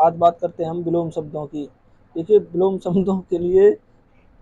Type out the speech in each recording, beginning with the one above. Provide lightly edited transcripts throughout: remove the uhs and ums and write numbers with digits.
आज बात करते हैं हम विलोम शब्दों की। देखिए, विलोम शब्दों के लिए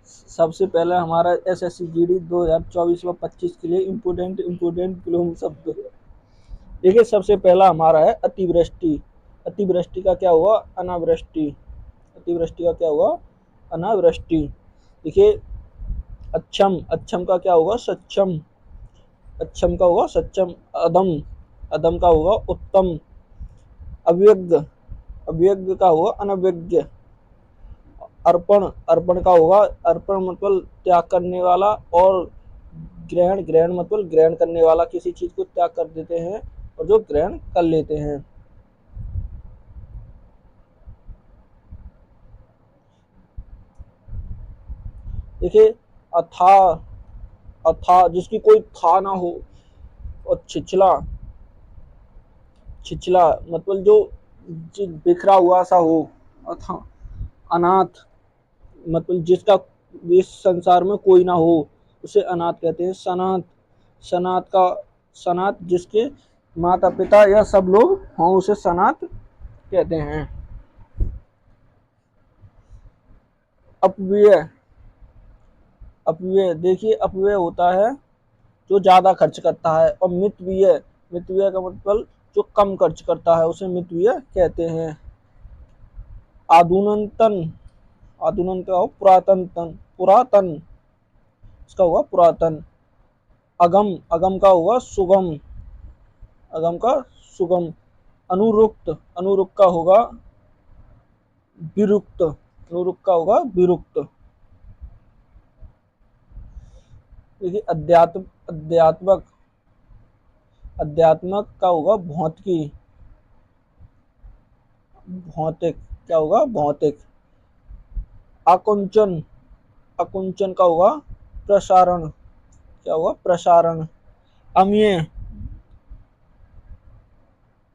सबसे पहला हमारा एसएससी जीडी 2024 व 25 के लिए इम्पोर्टेंट विलोम शब्द। देखिए, सबसे पहला हमारा है अतिवृष्टि। अतिवृष्टि का क्या हुआ? अनावृष्टि। अतिवृष्टि का क्या हुआ? अनावृष्टि। देखिए, अच्छम, अच्छम का क्या होगा? सक्षम। अच्छम का होगा सक्षम। अदम, अदम का होगा उत्तम। अव्यग्ध, अव्यग्ध का होगा अनभिज्ञ। अर्पण, अर्पण का होगा, अर्पण मतलब त्याग करने वाला, और ग्रहण, ग्रहण मतलब ग्रहण करने वाला, किसी चीज को त्याग कर देते हैं और जो ग्रहण कर लेते हैं। देखिए, अथा, अथा जिसकी कोई था ना हो। और छिछला, छिछला मतलब जो बिखरा हुआ सा हो। अथा। अनाथ मतलब जिसका इस संसार में कोई ना हो, उसे अनाथ कहते हैं। सनाथ, सनाथ का, सनाथ जिसके माता पिता या सब लोग हों उसे सनाथ कहते हैं। अपव्यय, अपव्यय देखिए, अपव्यय होता है जो ज्यादा खर्च करता है। और मितव्यय, मितव्यय का मतलब जो कम खर्च करता है उसे मितव्यय कहते हैं। आधुनतन, आधुनतन का पुरातन तन, पुरातन, इसका हुआ पुरातन। अगम, अगम का हुआ सुगम, अगम का सुगम। अनुरुक्त, अनुरुक्त का होगा विरुक्त, अनुरुक्त का होगा विरुक्त। देखिए, अध्यात्म, अध्यात्मक, अध्यात्मक का होगा भौतिकी, भौतिक, क्या होगा? भौतिक। आकुंचन, आकुंचन का होगा प्रसारण, क्या होगा? प्रसारण। अमीय,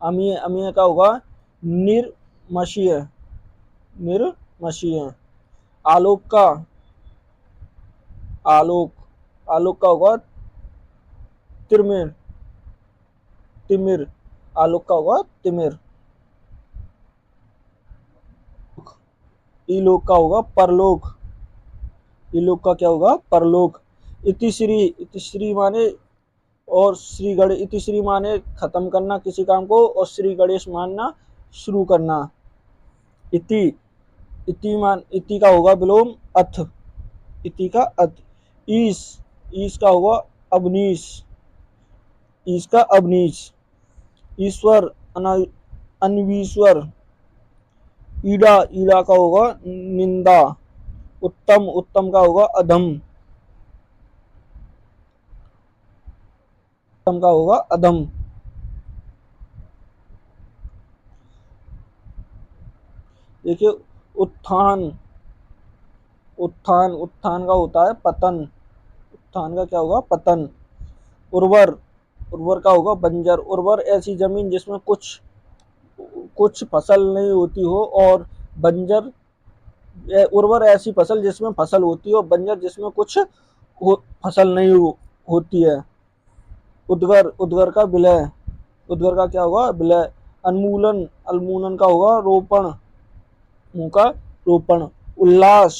अमीय, अमीय का होगा निर्मशीय, निर्मशीय। आलोक का, आलोक, आलोक का होगा तिमिर, तिमिर, आलोक का होगा तिमिर। इलोक का होगा परलोक, इलोक का क्या होगा? परलोक। इतिश्री, इतिश्री माने, और श्री गणेश, इतिश्री माने खत्म करना किसी काम को, और श्री गणेश मानना शुरू करना। इति, इति मान, इति का होगा विलोम अथ, इति का अथ। ईश, ईश का होगा अवनीश, ईश का अवनीश। ईश्वर, अनवीश्वर। ईड़ा, ईड़ा का होगा निंदा। उत्तम, उत्तम का होगा अधम, उत्तम का होगा अधम। देखिए, उत्थान, उत्थान, उत्थान का होता है पतन, उत्थान का क्या होगा? पतन। उर्वर, उर्वर का होगा बंजर। उर्वर ऐसी जमीन जिसमें कुछ कुछ फसल नहीं होती हो, और बंजर, उर्वर ऐसी फसल जिसमें फसल होती है, और बंजर जिसमें कुछ फसल नहीं होती है। उद्गर, उद्गर का विलय, उद्गर का क्या होगा? विलय। अन्मूलन, अन्मूलन का होगा रोपण, मुंह का रोपण। उल्लास,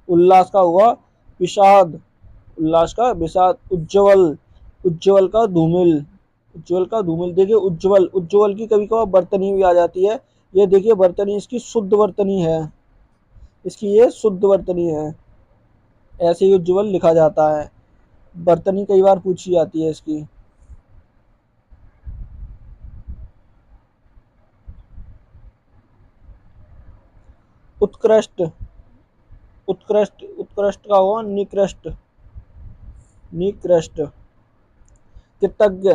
उल्लास का होगा विषाद, उल्लास का विषाद। उज्ज्वल, उज्ज्वल का धूमिल, उज्ज्वल का धूमिल। देखिए, उज्ज्वल, उज्ज्वल की कभी कभार वर्तनी भी आ जाती है। ये देखिए वर्तनी, इसकी शुद्ध वर्तनी है, इसकी ये शुद्ध वर्तनी है, ऐसे ही उज्ज्वल लिखा जाता है। वर्तनी कई बार पूछी जाती है इसकी। उत्कृष्ट, उत्कृष्ट, उत्कृष्ट का होगा निकृष्ट, निकृष्ट। कृतज्ञ,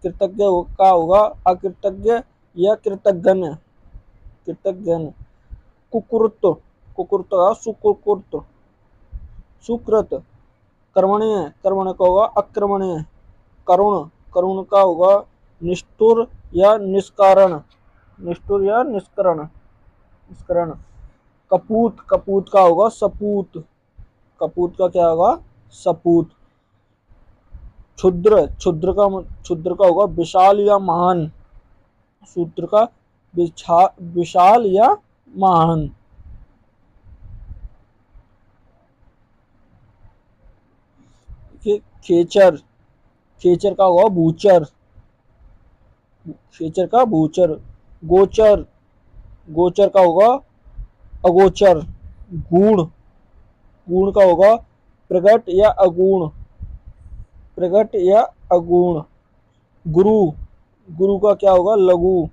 कृतज्ञ का होगा अकृतज्ञ या कृतज्ञ, कृतज्ञ। कुकृत, कुकृत का सुकुकृत, सुकृत। कर्मण्य, कर्मण्य का होगा अक्रमण्य। करुण, करुण का होगा निष्ठुर या निष्कारण, निष्ठुर या निष्करण, निष्करण। कपूत, कपूत का होगा सपूत, कपूत का क्या होगा? सपूत। क्षुद्र, क्षुद्र का होगा विशाल या महान, शूद्र का विशाल या महान। खेचर, खेचर का हुआ भूचर, खेचर का भूचर। गोचर, गोचर का होगा अगोचर। गूढ़, गूढ़ का होगा प्रगट या अगुण, प्रगट या अगुण। गुरु, गुरु का क्या होगा लघु,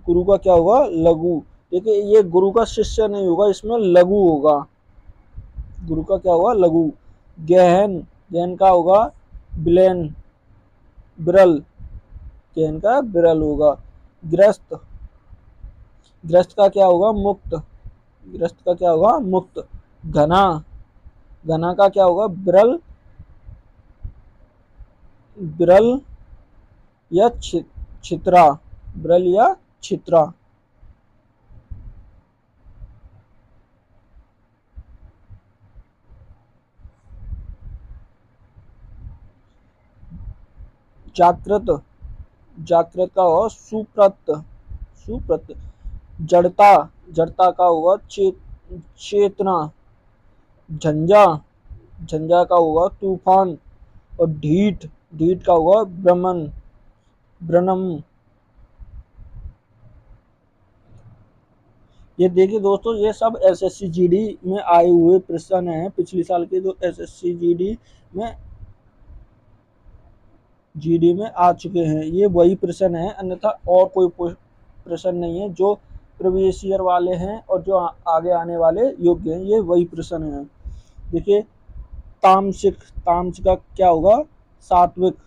गुरु का क्या होगा लघु। देखिए ये गुरु का शिष्य नहीं होगा, इसमें लघु होगा, गुरु का क्या होगा लघु। गहन, गहन का होगा विलेन, विरल, गहन का विरल होगा। ग्रस्त, ग्रस्त का क्या होगा मुक्त, ग्रस्त का क्या होगा मुक्त। घना, घना का क्या होगा विरल, विरल या छित्रा, विरल या छित्रा। जागृत, जागृत का होगा सुप्रत, सुप्रत। जड़ता, जड़ता का होगा चेतना। झंझा, झंझा का होगा तूफान। और ढीठ, ढीठ का होगा भ्रमण, भ्रनम। ये देखिए दोस्तों, ये सब एसएससी जीडी में आए हुए प्रश्न हैं, पिछले साल के जो एसएससी जीडी में जीडी में आ चुके हैं, ये वही प्रश्न है, अन्यथा और कोई प्रश्न नहीं है जो प्रीवियस ईयर वाले हैं और जो आगे आने वाले योग्य हैं, ये वही प्रश्न हैं। देखिए तामसिक, तामसिक का क्या होगा सात्विक,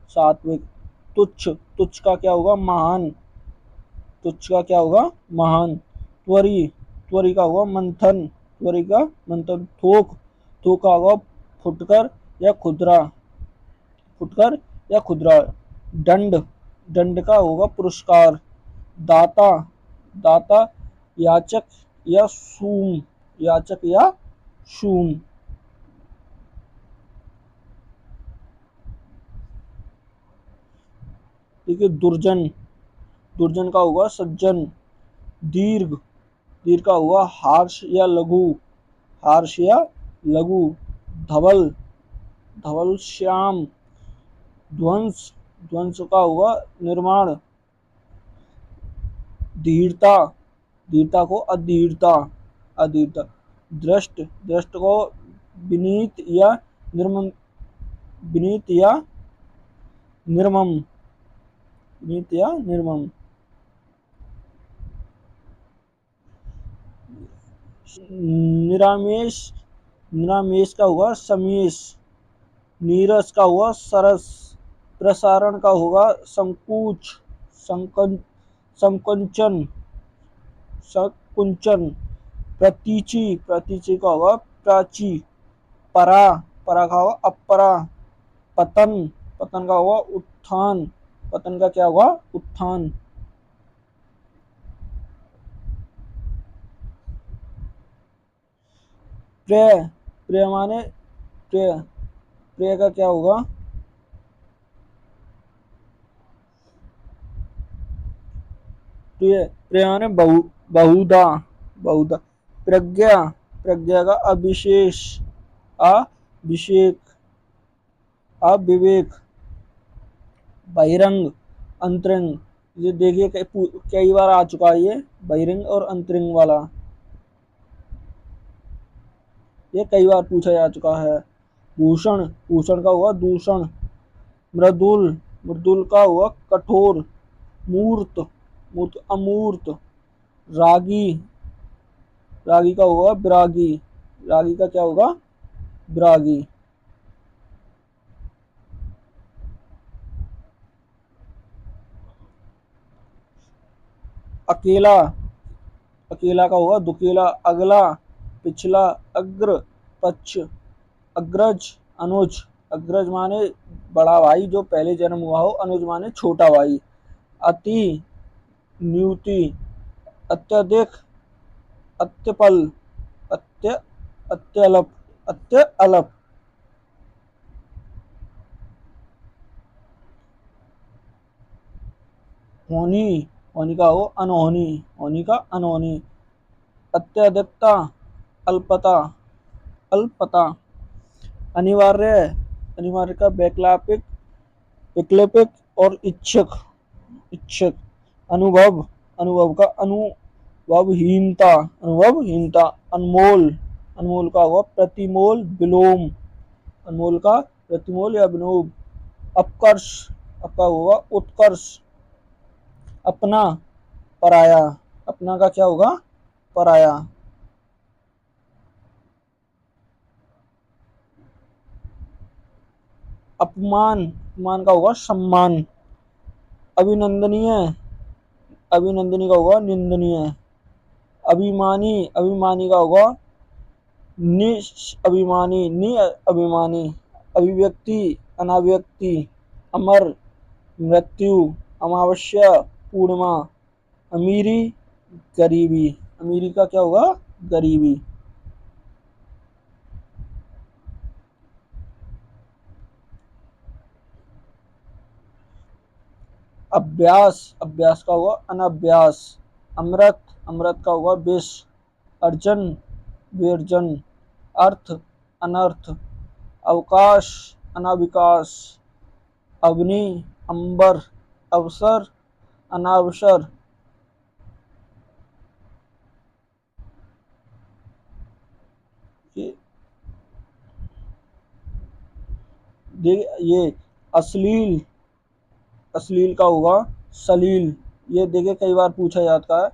सात्विक। तुच्छ, तुच्छ का क्या होगा महान, तुच्छ का क्या होगा महान। त्वरी, त्वरी का होगा मंथन, त्वरी का मंथन। थोक, थोक का होगा फुटकर या खुदरा, फुटकर या खुदरा। दंड, दंड का होगा पुरस्कार। दाता, दाता याचक या सूम, याचक या शूम। ठीक है दुर्जन, दुर्जन का होगा सज्जन। दीर्घ, दीर्घ का हुआ हार्श या लघु, हार्श या लघु। धवल, धवल श्याम। ध्वंस, ध्वंस का हुआ निर्माण। धीरता, धीरता को अधीरता, अधीरता। दृष्ट, दृष्ट को विनीत या निर्मम, विनीत या निर्मम, विनीत या निर्मम। निरामेश, निरामेश का हुआ समीश। नीरस का हुआ सरस। प्रसारण का होगा संकुच, संकन, संकुंचन, संकुंचन। प्रतीचि, प्रतीचि का होगा प्राची। परा, परा का होगा अपरा। पतन, पतन का होगा उत्थान, पतन का क्या होगा उत्थान। प्रेय, प्रेय माने प्रेय, प्रेय का क्या होगा प्रेय, प्रेय माने बहुधा, बहुधा। प्रज्ञा, प्रज्ञा का अविशेष, अभिषेक, अविवेक। बहिरंग, अंतरंग, ये देखिए कई बार आ चुका है ये बहिरंग और अंतरंग वाला, ये कई बार पूछा जा चुका है। भूषण, भूषण का हुआ दूषण। मृदुल, मृदुल का हुआ कठोर। मूर्त, मूर्त अमूर्त। रागी, रागी का होगा विरागी, रागी का क्या होगा विरागी। अकेला, अकेला का होगा दुकेला। अगला, पिछला। अग्र, पक्ष। अग्रज, अनुज, अग्रज माने बड़ा भाई जो पहले जन्म हुआ हो, अनुज माने छोटा भाई। अति, न्यूति। अत्यधिक, अत्यपल, अत्य, अत्यल्प, अत्य अलप। होनी, होनी का हो अनहोनी, होनी का अनहोनी। अत्यधिकता, अल्पता, अल्पता। अनिवार्य, अनिवार्य का वैकल्पिक, वैकल्पिक और इच्छुक, इच्छुक। अनुभव, अनुभव का अनुभवहीनता, अनुभवहीनता। अनमोल, अनमोल का हुआ प्रतिमोल, विलोम, अनमोल का प्रतिमोल या विलोम। अपकर्ष, आपका हुआ उत्कर्ष। अपना, पराया, अपना का क्या होगा, पराया। अपमान, अपमान का होगा सम्मान। अभिनंदनीय, अभिनंदनीय का होगा निंदनीय। अभिमानी, अभिमानी का होगा अभिमानी, अभिमानी। अभिव्यक्ति, अनाव्यक्ति। अमर, मृत्यु। अमावस्या, पूर्णिमा। अमीरी, गरीबी, अमीरी का क्या होगा, गरीबी। अभ्यास, अभ्यास का होगा अनभ्यास। अमृत, अमृत का होगा विष। अर्जन, विर्जन। अर्थ, अनर्थ। अवकाश, अनाविकाश। अग्नि, अंबर। अवसर, अनावसर। ये ये अश्लील, अश्लील का होगा सलील। ये देखिए कई बार पूछा जाता है,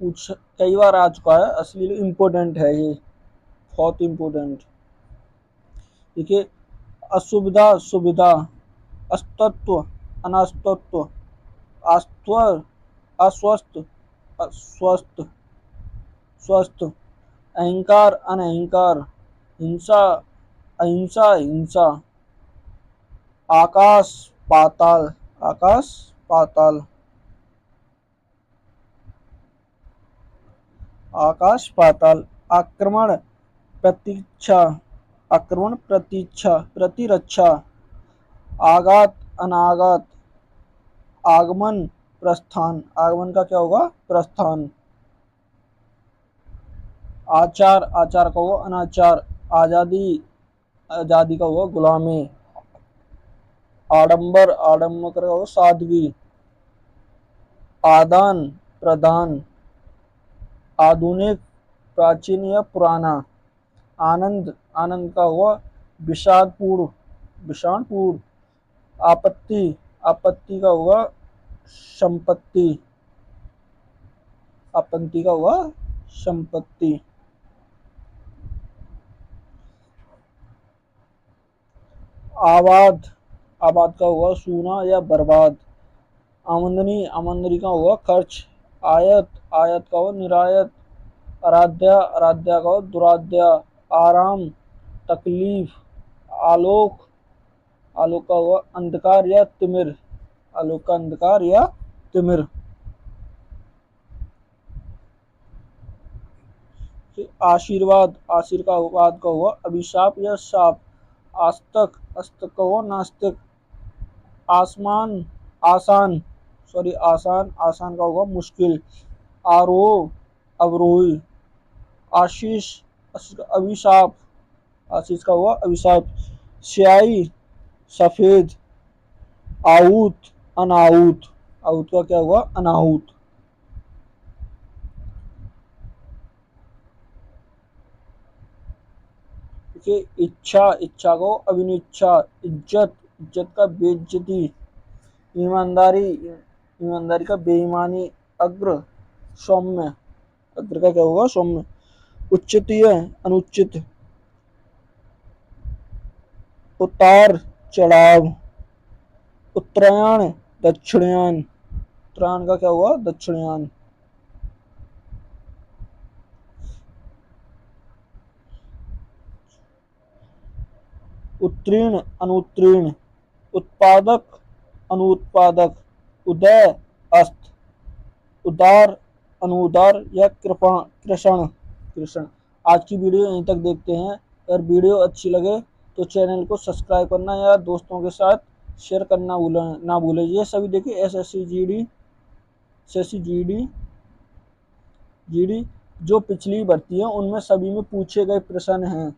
पूछ कई बार आ चुका है। अश्लील इम्पोर्टेंट है ये, बहुत इम्पोर्टेंट। देखिए असुविधा, सुविधा। अस्तित्व, अनास्तित्व। अस्वस्थ, अस्वस्थ, अस्वस्थ, स्वस्थ। अहंकार, अनहंकार। हिंसा, अहिंसा, हिंसा। आकाश, पाताल, आकाश, पाताल। आकाश, पाताल। आक्रमण, प्रतीक्षा, आक्रमण, प्रतीक्षा, प्रतिरक्षा। आघात, अनाघात। आगमन, प्रस्थान, आगमन का क्या होगा, प्रस्थान। आचार, आचार का होगा अनाचार। आजादी, आजादी का होगा गुलामी। आडंबर, आडंबर का होगा सादगी। आदान, प्रदान। आधुनिक, प्राचीन या पुराना। आनंद, आनंद का हुआ विषादपूर्ण, विषाणपूर्ण। आपत्ति, आपत्ति का हुआ संपत्ति, आपत्ति का हुआ संपत्ति। आबाद, आबाद का हुआ सूना या बर्बाद। आमदनी, आमदनी का हुआ खर्च। आयत, आयत का हुआ निर्यात। आराध्या, आराध्या का हुआ दुराध्या। आराम, तकलीफ। आलोक, आलोक का हुआ अंधकार या तिमिर, आलोक का अंधकार या तिमिर। आशीर्वाद, आशीर्वाद का हुआ अभिशाप या शाप। आस्तक, अस्तक का हुआ नास्तिक। आसमान, आसान, सॉरी आसान, आसान का होगा मुश्किल। आरोह, अवरोही। आशीष, अभिशाप, आशीष का हुआ अभिशाप। स्याही, सफेद। आहूत, अनाहूत, आहूत का क्या हुआ, अनाहूत। देखिए इच्छा, इच्छा को अभिनिच्छा। इज्जत, इज्जत का बेइज्जती। ईमानदारी, ईमानदारी का बेईमानी। अग्र, सौम्य, अग्र का क्या होगा, सौम्य। उच्चतीय, अनुचित। उतार, चढ़ाव। उत्तरायण, दक्षिणायन, उत्तरायण का क्या हुआ, दक्षिणायन। उत्तीर्ण, अनुत्तीर्ण। उत्पादक, अनुत्पादक। उदय, अस्त। उदार, अनुदार या कृपण, कृषण, कृषण। आज की वीडियो यहीं तक देखते हैं। अगर वीडियो अच्छी लगे तो चैनल को सब्सक्राइब करना या दोस्तों के साथ शेयर करना ना भूलें। ये सभी देखिए SSC GD Shashi GD, GD जो पिछली भर्ती है उनमें सभी में पूछे गए प्रश्न हैं।